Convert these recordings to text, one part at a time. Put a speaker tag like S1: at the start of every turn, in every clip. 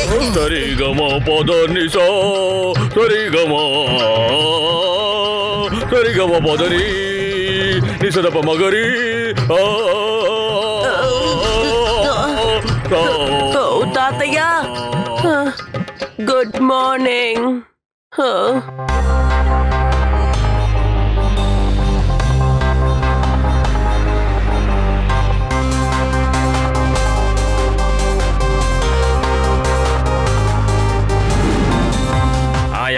S1: సరిగమ పదని సరిగమ సరిగమ పదని నిసదప మగరి
S2: తాతయ్య గుడ్ మార్నింగ్.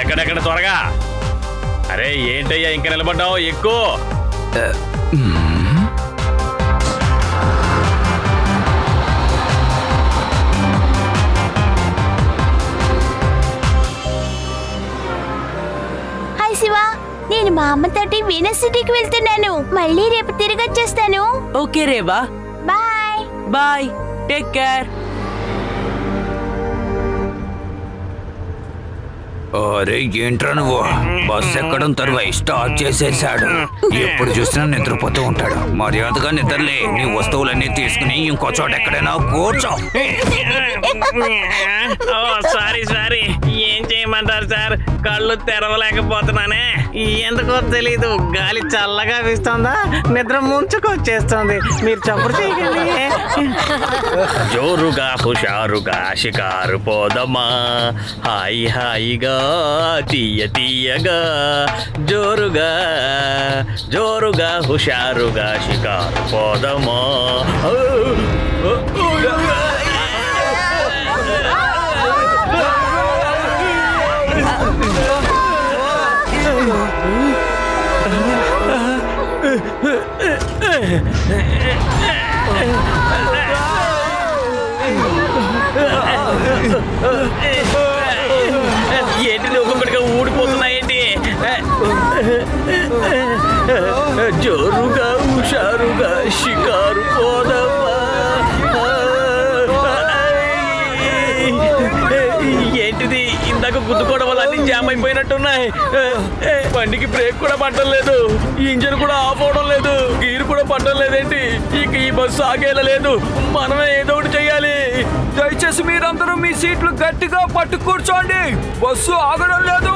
S1: ఎక్కడెక్కడ త్వరగా. అరే ఏంటయ్యా ఇంకా నిలబడ్డావు? ఎక్కువ
S3: హాయ్ శివ, నేను మా అమ్మతోటి వీనస్ సిటీకి వెళ్తున్నాను. మళ్ళీ రేపు తిరిగి వచ్చేస్తాను.
S2: Okay Reva,
S3: bye
S2: bye, take care.
S4: అరే ఏంట్రా నువ్వు? బస్ ఎక్కడం తరువాత స్టార్ట్ చేసేసాడు. ఎప్పుడు చూసినా నిద్రపోతూ ఉంటాడు. మర్యాదగా నిద్రలే. నీ వస్తువులన్నీ తీసుకుని ఇంకో చోట ఎక్కడైనా కూర్చో.
S5: సారీ సారీ, ఏం చేయమంటారు సార్? కళ్ళు తెరవలేకపోతున్నానే. ఎందుకో తెలీదు, గాలి చల్లగా వీస్తుందా, నిద్ర ముంచుకొచ్చేస్తుంది. మీరు చప్పుడు చేయకండి.
S1: జోరుగా హుషారుగా షికారు పోదమ్మా, హాయి హాయిగా తీయ తీయగా, జోరుగా జోరుగా హుషారుగా షికారు పోదమ్మా. ఏంటి ఒక్కొక్కడిగా ఊడిపోతున్నాయేంటి? జోరుగా హుషారుగా షికారు పోదమ్మా. ఏంటిది? ఇందాక గుద్దుకోవడం వల్ల అన్ని జామ్ అయిపోయినట్టున్నాయి. బండికి బ్రేక్ కూడా పట్టడం లేదు, ఇంజన్ కూడా ఆఫ్ అవడం లేదు, గీరు కూడా పట్టడం లేదేంటి? ఇక ఈ బస్సు ఆగేలా లేదు. మనమే ఏదో ఒకటి చెయ్యాలి.
S4: దయచేసి మీరందరూ మీ సీట్లు గట్టిగా పట్టు కూర్చోండి. బస్సు ఆగడం లేదు.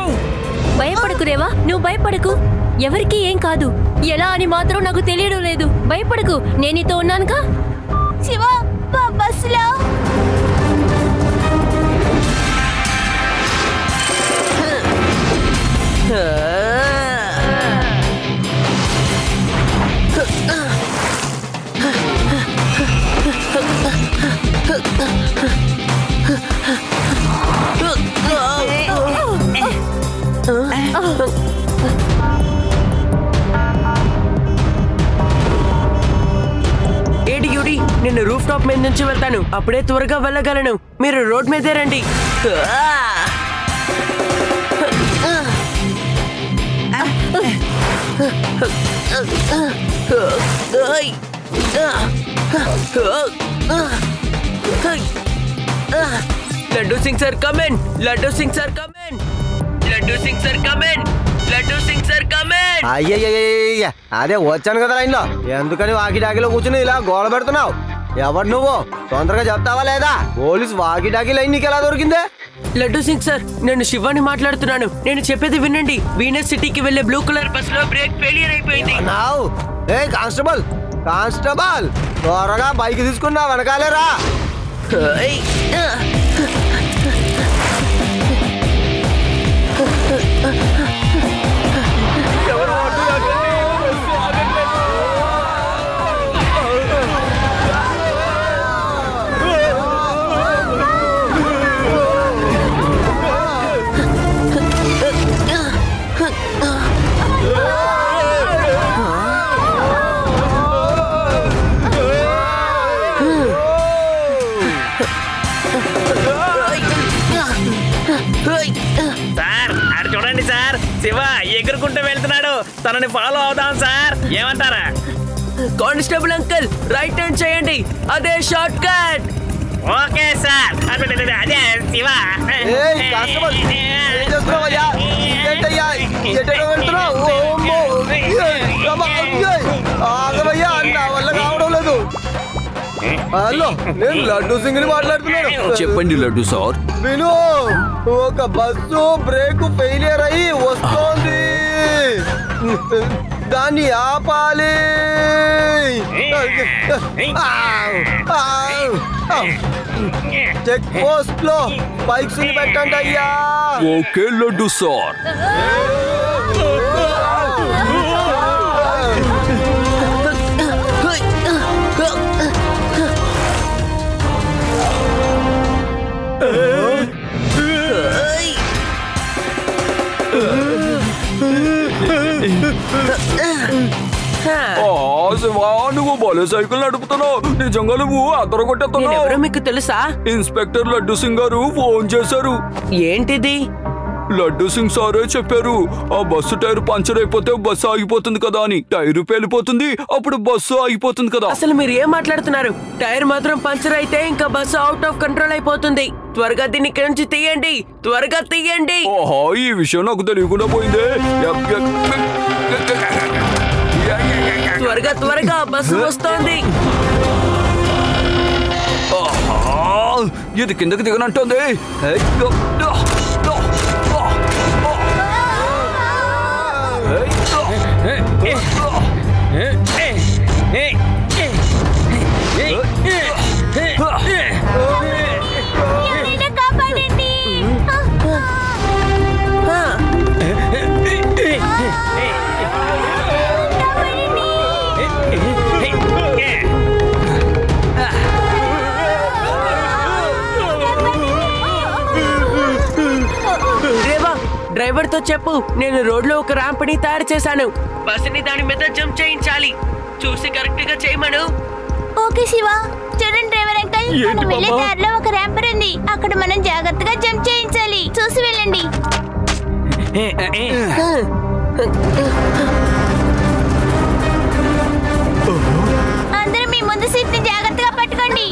S6: భయపడకు రేవా, నువ్వు భయపడకు. ఎవరికి ఏం కాదు. ఎలా అని మాత్రం నాకు తెలియడం లేదు. భయపడకు, నేను నీతో ఉన్నానుగా.
S3: శివ, బస్సులో
S2: ఏంటి యూడి, నేను రూఫ్ టాప్ మీద నుంచి వెళ్తాను. అప్పుడే త్వరగా వెళ్ళగలను. మీరు రోడ్ మీదే రండి. Laddu Singh sir come in, Laddu Singh sir come in, Laddu Singh sir come in, Laddu Singh sir come in.
S7: అయ్యయ్య, అదే వచ్చాను కదా లైన్లో. ఎందుకని వాకిటాకిలో కూర్చుని ఇలా గోల పెడుతున్నావు? ఎవరు నువ్వు? తొందరగా చెప్తావా లేదా? పోలీస్ వాకిటాకి లైన్ నీకు ఎలా దొరికిందే?
S2: లడ్డూ సింగ్ సార్, నేను శివాని మాట్లాడుతున్నాను. నేను చెప్పేది వినండి. వీనస్ సిటీకి వెళ్లే బ్లూ కలర్ బస్ లో బ్రేక్ ఫెయిలియర్ అయిపోయింది.
S7: ఏ కానిస్టేబుల్, కానిస్టేబుల్, త్వరగా బైక్ తీసుకున్నా వెనకాలేరా.
S5: సార్ అటు చూడండి సార్, శివ ఎగురుకుంటూ వెళ్తున్నాడు. తనని ఫాలో అవుదాం సార్, ఏమంటారా?
S2: కానిస్టేబుల్ అంకుల్, రైట్ హ్యాండ్ చేయండి, అదే షార్ట్ కట్.
S5: Okay sir. అదే శివ.
S7: హలో, నేను లడ్డు సింగ్ ని మాట్లాడుతున్నాను.
S1: చెప్పండి లడ్డు సార్.
S7: విను, ఒక బస్సు బ్రేక్ ఫెయిలియర్ అయ్యి వస్తోంది, దాన్ని ఆపాలి. చెక్ పోస్ట్ లో బైక్స్ పెట్టండి అయ్యా.
S1: Okay laddu sir. నువ్వు భలే సైకిల్ నడుపుతున్నావు. నిజంగా నువ్వు అదర కొట్టేస్తున్నావు.
S2: ఎవరో మీకు తెలుసా?
S1: ఇన్స్పెక్టర్ లడ్డు సింగ్ గారు ఫోన్ చేశారు.
S2: ఏంటిది?
S1: లడ్డు సింగ్ సారే చెప్పారు, ఆ బస్సు టైర్ పంచర్ అయిపోతే బస్సు ఆగిపోతుంది కదా అని. టైరు పేలిపోతుంది, అప్పుడు బస్సు ఆగిపోతుంది కదా.
S2: అసలు మీరు ఏం మాట్లాడుతున్నారు? టైర్ మాత్రం పంచర్ అయితే ఇంకా బస్సు అవుట్ ఆఫ్ కంట్రోల్ అయిపోతుంది. త్వరగా దీన్ని ఇక్కడి నుంచి తీయండి, త్వరగా తీయండి.
S1: ఓహో, ఈ విషయం నాకు తెలియకుండా పోయిందే.
S2: త్వరగా త్వరగా బస్సు వస్తోంది.
S1: ఇది కిందకి దిగనంటుంది.
S3: ఎవరైనా కాపాడండి.
S2: డ్రైవర్ తో చెప్పు, నేను రోడ్ లో ఒక ర్యాంప్ ని తయారు చేశాను. బస్సుని దాని మీద జంప్ చేయించాలి. చూసి కరెక్ట్ గా చేయమను.
S3: ఓకే శివ. చూడండి డ్రైవర్ అంకల్, మనం వెళ్ళే దారిలో ఒక ర్యాంపర్ ఉంది. అక్కడ మనం జాగ్రత్తగా జంప్ చేయించాలి. చూసి వెళ్ళండి. అందరూ మీ ముందు సీట్ ని జాగ్రత్తగా పట్టుకోండి.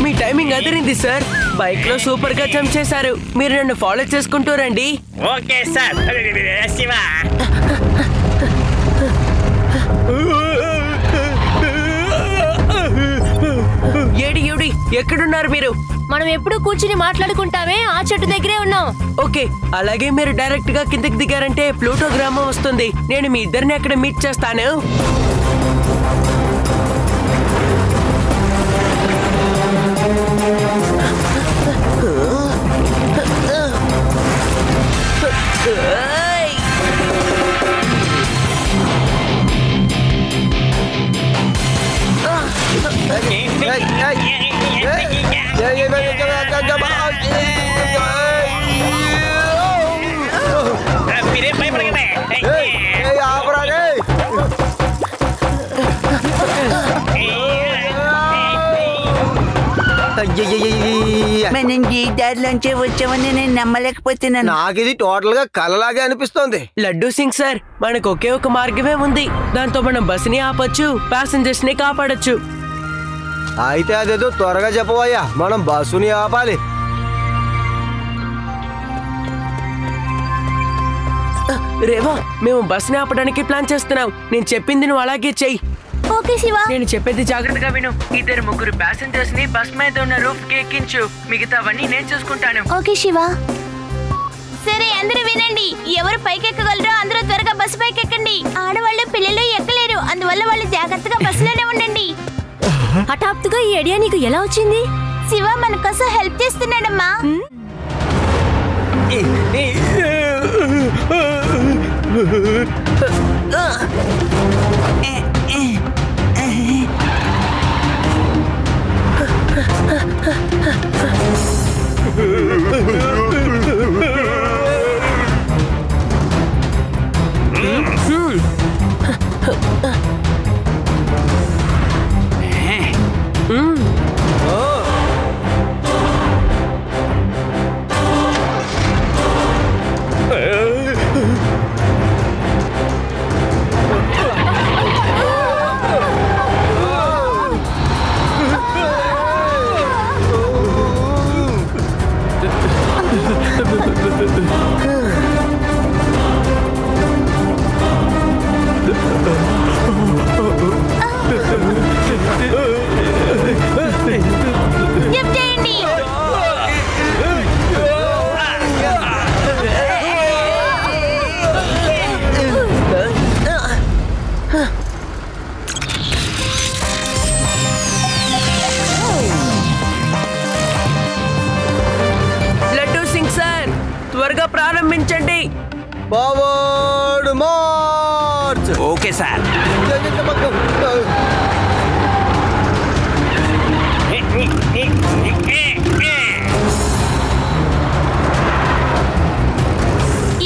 S2: మీ టైమింగ్ అదిరింది సార్. బైక్ లో సూపర్ గా జంప్ చేశారు. మీరు నన్ను ఫాలో చేసుకుంటూ రండి.
S5: Okay sir. Shiva,
S2: AD AD ఎక్కడున్నారు మీరు?
S6: మనం ఎప్పుడు కూర్చుని మాట్లాడుకుంటామే, ఆ చెట్టు దగ్గరే ఉన్నాం.
S2: ఓకే, అలాగే మీరు డైరెక్ట్ గా కిందకి దిగారంటే ప్లూటో గ్రామం వస్తుంది. నేను మీ ఇద్దరిని అక్కడ మీట్ చేస్తాను.
S5: మీరేం భయపడకండి.
S8: మనం ఈ దారిలోంచి వచ్చామని నేను నమ్మలేకపోతున్నాను.
S7: నాకు ఇది టోటల్ గా కలలాగే అనిపిస్తోంది.
S2: లడ్డూ సింగ్ సార్, మనకు ఒకే ఒక మార్గమే ఉంది. దాంతో మనం బస్సుని ఆపొచ్చు, ప్యాసింజర్స్ ని కాపాడొచ్చు.
S7: అయితే అదేదో త్వరగా చెప్పవయ్యా, మనం బస్సుని ఆపాలి.
S2: రేవా, మేము బస్సుని ఆపడానికి ప్లాన్ చేస్తున్నాం. నేను చెప్పింది నువ్వు అలాగే చెయ్యి.
S3: ఓకే శివ.
S2: నేను చెప్పేది జాగ్రత్తగా విను. ఇద్దరు ముగ్గురు ప్యాసింజర్స్ ని బస్ మీద ఉన్న రూఫ్ కి ఎక్కించు. మిగతావన్నీ నేను చూసుకుంటాను.
S3: ఓకే శివ. సరే, అందరూ వినండి. ఎవరు పైకెక్కగలరో అందరూ త్వరగా బస్సు పైకెక్కండి. ఆడవాళ్ళు పిల్లలు ఎక్కలేరు, అందువల్ల వాళ్ళు జాగ్రత్తగా బస్సులోనే ఉండండి.
S6: హఠాత్తుగా ఈ ఐడియా నీకు ఎలా వచ్చింది?
S3: శివ మన కోసం హెల్ప్ చేస్తున్నాడమ్మా.
S7: మార్చ్.
S4: Okay sir.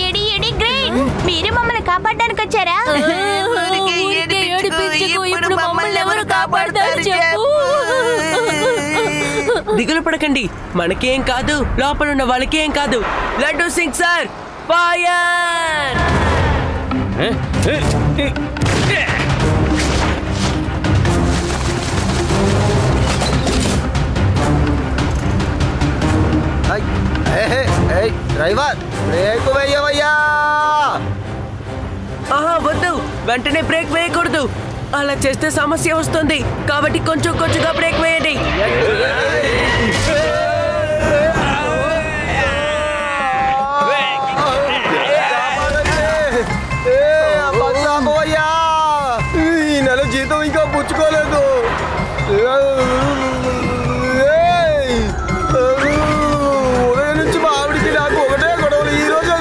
S3: ఎడి ఎడి గ్రేట్, మీరు మమ్మల్ని కాపాడడానికి వచ్చారా?
S6: ఊరికే ఏడిపించకు, ఇప్పుడు మమ్మల్ని ఎవరు కాపాడతారు చెప్పు.
S2: దిగులు పడకండి, మనకేం కాదు, లోపల ఉన్న వాళ్ళకి ఏం కాదు. Laddu Singh sir, fire!
S7: Driver brake వేయవయ్యా.
S2: ఆహా వద్దు, వెంటనే బ్రేక్ వేయకూడదు. అలా చేస్తే సమస్య వస్తుంది, కాబట్టి కొంచెం కొంచెంగా బ్రేక్ వేయండి.
S7: ఈ నెల జీతం ఇంకా పుచ్చుకోలేదు. ఉదయం నుంచి మా ఆవిడికి నాకు ఒకటే గొడవలు. ఈరోజు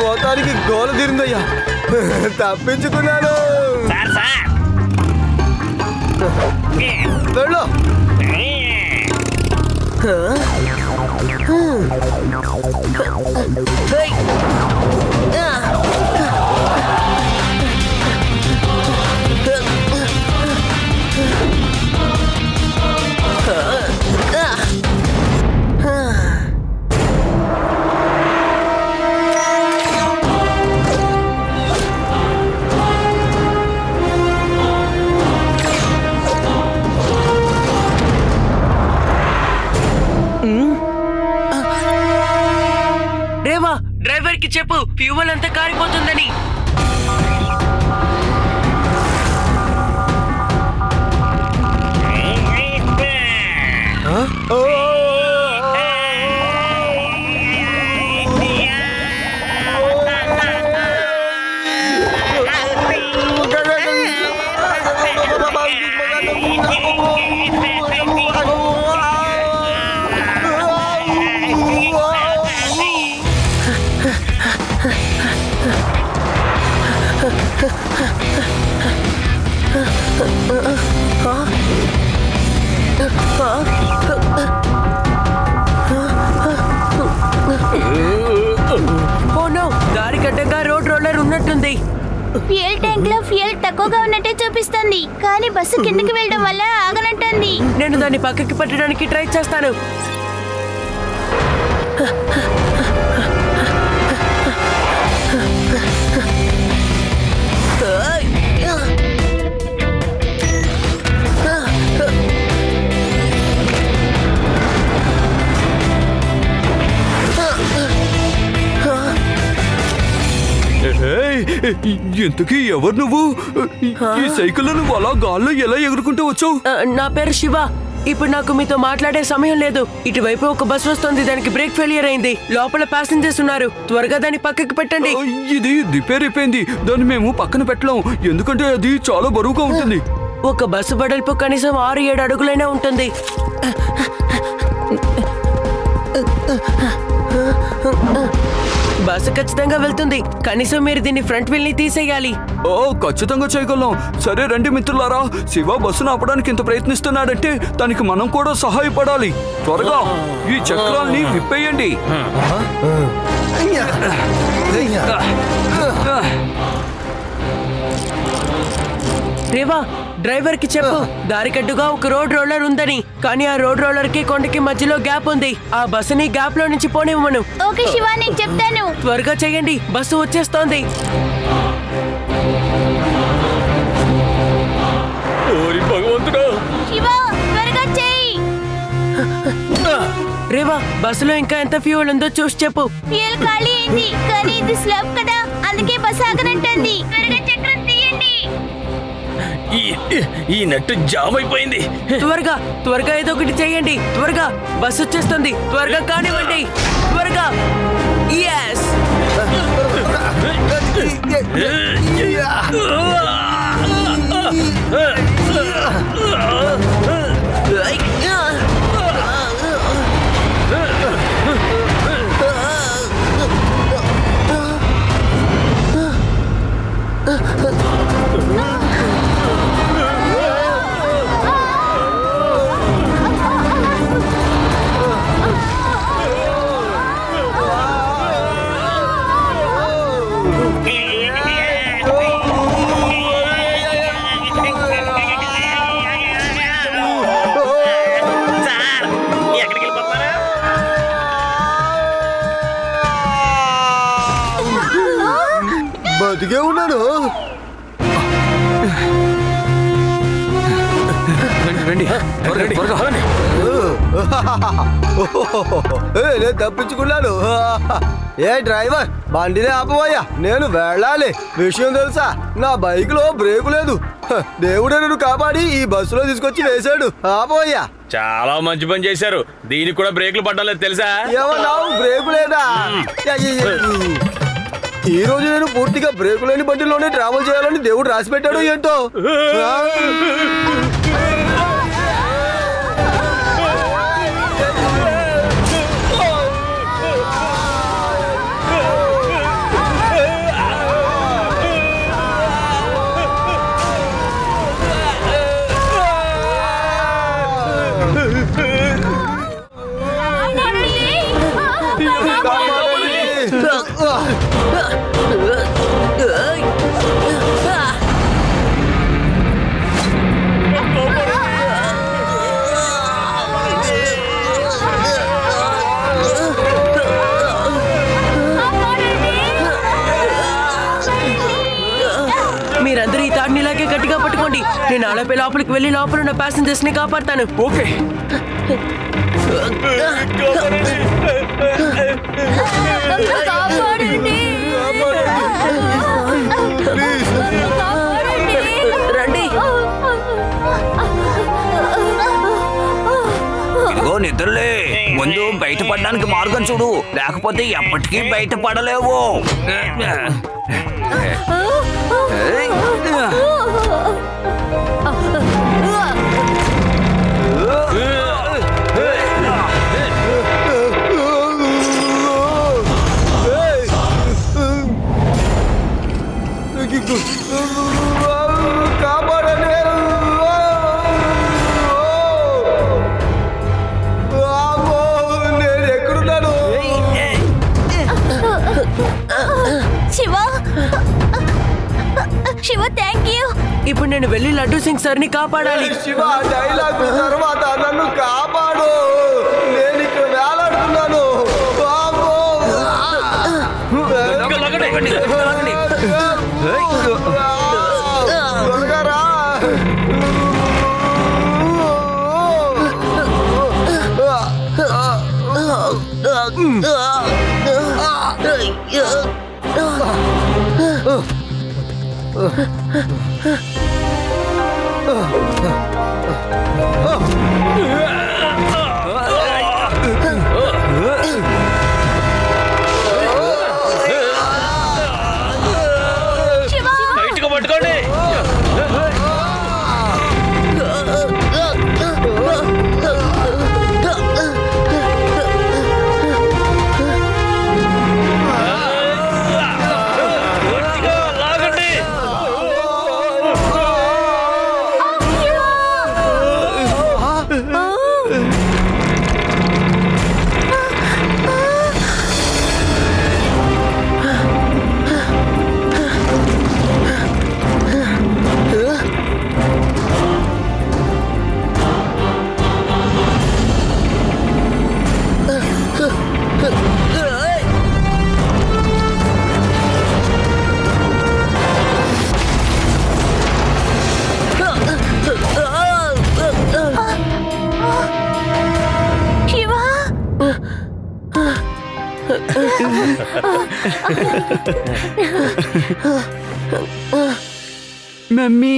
S7: మొత్తానికి గోల తీరిందయ్యా, తప్పించుకున్నాను. వెళ్ళు.
S2: రేవా, డ్రైవర్ కి చెప్పు ఫ్యూవల్ అంతా కారిపోతుందని. దారికి అడ్డంగా రోడ్ రోలర్ ఉన్నట్టుంది.
S3: ఫ్యూయల్ ట్యాంక్ లో ఫ్యూయల్ తక్కువగా ఉన్నట్టే చూపిస్తుంది, కానీ బస్సు కిందకి వెళ్ళడం వల్ల ఆగనట్టుంది.
S2: నేను దాన్ని పక్కకి పెట్టడానికి ట్రై చేస్తాను.
S4: ఇంతకీ ఎవరు నువ్వు? ఈ సైకిల్ నువ్వు అలా గాల్లో ఎలా ఎగురుకుంటూ వచ్చావు?
S2: నా పేరు శివ. ఇప్పుడు నాకు మీతో మాట్లాడే సమయం లేదు. ఇటువైపు ఒక బస్ వస్తుంది, దానికి బ్రేక్ ఫెయిలియర్ అయింది. లోపల ప్యాసింజర్స్ ఉన్నారు, త్వరగా దాన్ని పక్కకి పెట్టండి.
S4: ఇది రిపేర్ అయిపోయింది, దాన్ని మేము పక్కన పెట్టలేం, ఎందుకంటే అది చాలా బరువుగా ఉంటుంది.
S2: ఒక బస్సు వెడల్పు కనీసం 6-7 అడుగులైనా ఉంటుంది. బస్సు ఖచ్చితంగా వెళ్తుంది, కనీసం మీరు దీన్ని ఫ్రంట్ వీల్ ని తీసేయాలి.
S4: ఓ ఖచ్చితంగా చేయగలం. సరే రండి మిత్రులారా, శివ బస్సును ఆపడానికి ఇంత ప్రయత్నిస్తున్నాడంటే దానికి మనం కూడా సహాయపడాలి. త్వరగా ఈ చక్రాల్ని విప్పేయండి.
S2: రేవా, డ్రైవర్ కి చెప్పు దారికడ్డుగా ఒక రోడ్ రోలర్ ఉందని, కానీ ఆ రోడ్ రోలర్ కి కొండకి మధ్యలో గ్యాప్ ఉంది. ఆ బస్సుని గ్యాప్ లో నుంచి పోనివ్వను.
S3: ఓకే శివ, నేను చెప్తాను.
S2: త్వరగా చెయ్యండి, బస్సు వచ్చేస్తోంది.
S1: భగవంతుడా,
S3: శివ త్వరగా చెయ్యి.
S2: రేవా, బస్సులో ఇంకా ఎంత ఫ్యూయల్ ఉందో చూసి చెప్పు.
S3: ఫ్యూయల్ ఖాళీ అయింది, కానీ ఇది స్లాబ్ కదా, అందుకే బస్సు ఆగనంటుంది. త్వరగా చక్రం తీయండి.
S1: ఈ నట్టు జామ్ అయిపోయింది.
S2: త్వరగా ఏదో ఒకటి చేయండి. త్వరగా బస్సు వచ్చేస్తుంది, త్వరగా కానివ్వండి, త్వరగా. yes
S7: బతికే ఉన్నాను. నేను తప్పించుకున్నాను. ఏ డ్రైవర్, బండినే ఆపవయ్యా, నేను వెళ్ళాలి. విషయం తెలుసా, నా బైక్ లో బ్రేకు లేదు. దేవుడే నన్ను కాపాడి ఈ బస్సులో తీసుకొచ్చి వేశాడు. ఆపవయ్యా.
S1: చాలా మంచి పని చేశారు. దీనికి కూడా బ్రేకులు పడ్డలేదు తెలుసా?
S7: ఏమన్నావు? బ్రేకు లేదా? ఈ రోజు నేను పూర్తిగా బ్రేకు లేని బండిలోనే ట్రావెల్ చేయాలని దేవుడు రాసి పెట్టాడు ఏంటో.
S2: మీరందరూ ఈ తాడిని ఇలాగే గట్టిగా పట్టుకోండి. నేను ఆడపై లోపలికి వెళ్ళి లోపల ఉన్న ప్యాసింజర్స్ ని కాపాడతాను.
S1: ఓకే.
S2: రండి.
S4: ఇదిగో నిద్రలే, ముందు బయటపడడానికి మార్గం చూడు, లేకపోతే ఎప్పటికీ బయటపడలేవు.
S7: కాపాడండి. నేను ఎక్కడున్నాను?
S3: Shiva, Shiva, thank you.
S2: ఇప్పుడు నేను వెళ్ళి లడ్డూ సింగ్ సార్ ని కాపాడాలి.
S7: శివ, డైలాగ్ తర్వాత నన్ను కాపాడు. నేను ఇక్కడ వేలాడుతున్నాను. త్వరగా రా.
S1: బయటకు పట్టుకోండి.
S8: మమ్మీ,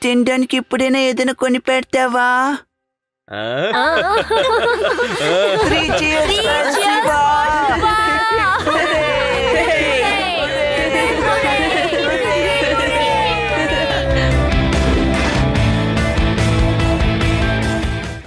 S8: తినడానికి ఇప్పుడైనా ఏదైనా కొని పెడతావా? 3 cheers for Shiva.